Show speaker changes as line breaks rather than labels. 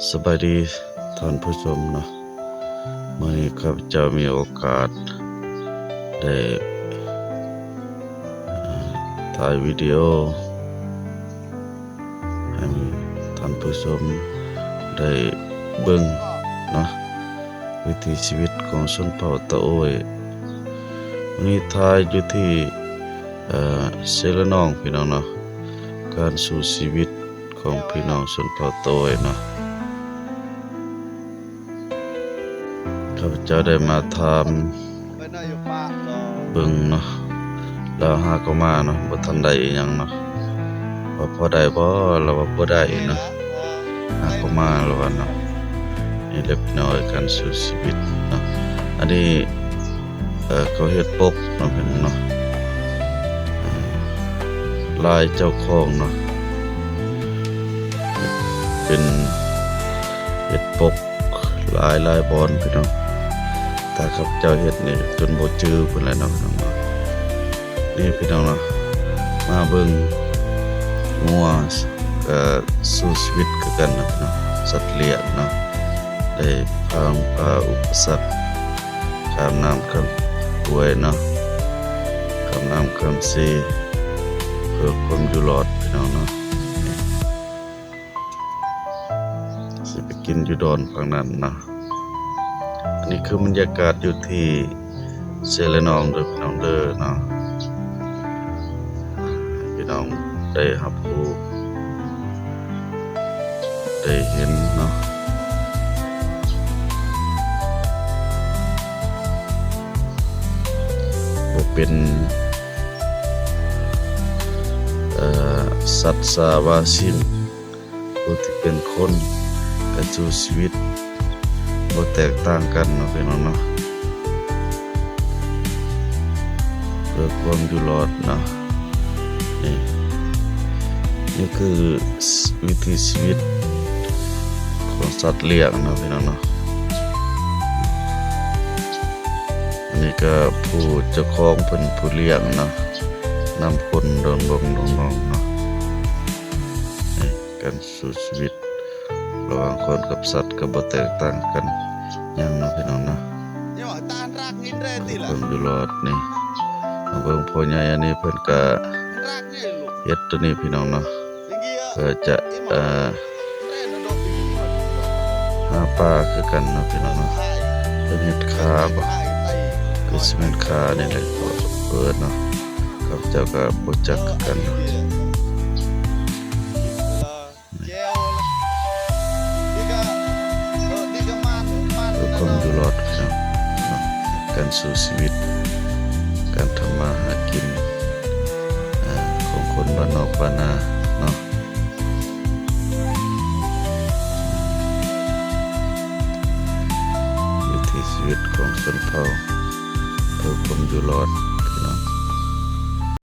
สบายดีท่านผู้ชมเนาะมื่อนี้ข้าพเจ้ามีโอกาสได้ถ่ายวิดีโอให้ท่านผู้ชมได้เบิ่งเนาะวิถีชีวิตของชนเผ่าตะโอยวันนี้ถ่ายอยู่ที่เซเลนองพี่น้องเนาะการสู่ชีวิตของพี่น้องชนเผ่าตะโอยเนาะข้าพเจ้าได้มาทำเบิ่งเนาะแล้วหาก็มาเนาะบ่ทันได้อิหยังเนาะว่าพอได้บ่แล้วว่าบ่ได้เนาะหาก็มาแล้วว่าเนาะนี่เล็กน้อยการสู่ชีวิตเนาะอันนี้เขาเฮ็ดปกเนาะเป็นเนาะลายเจ้าของเนาะเป็นเฮ็ดปกลายบอนพี่น้องถ้าครับเจ้าเฮ็ดนี่จนบ่จื้อเพิ่นแล้วเนาะพี่น้องเนาะนี่พี่น้องเนาะมาเบิ่งงัวสู้ชีวิตคือกันนะพี่น้องสัตว์เลี้ยงเนาะได้พาอุปสรรคข้ามน้ำข้ามห้วยเนาะข้ามน้ำข้ามซีเพื่อความอยู่รอดพี่น้องเนาะสิไปกินอยู่ดอนฝั่งนั้นเนาะอันนี้คือบรรยากาศอยู่ที่เซเลนองเด้อพี่น้องเด้อเนาะพี่น้องได้รับรู้ได้เห็นเนาะบ่เป็นสัตว์สาวาสินผู้ที่เป็นคนกับสู่ชีวิตบ่แตกต่างกันเนาะพี่น้องเนาะเพื่อความอยู่รอดเนาะนี่คือวิถีชีวิตของสัตว์เลี้ยงเนาะพี่น้องเนาะอันนี้ก็ผู้เจ้าของเพิ่นผู้เลี้ยงเนาะนำคนดองน้องเนาะการสู่ชีวิตระหว่างคนกับสัตว์ก็บ่แตกต่างกันหยังเนาะพี่น้องเนาะคนอยู่รอดนี่เบิ่งพ่อใหญ่อันนี้เพิ่นก็เฮ็ดตัวนี้พี่น้องเนาะเพื่อจะหาปลาคือกันเนาะพี่น้องเนาะเป็นเฮ็ดคาบ่คือสิเป็นคานี่แหละเปิดเนาะข้าพเจ้าก็บ่จักคือกันเนาะคนอยู่รอดพี่น้องเนาะการสู่ชีวิตการทำมาหากินของคนบ้านนอกบ้านนาเนาะวิถีชีวิตของชนเผ่าเพื่อความอยู่รอด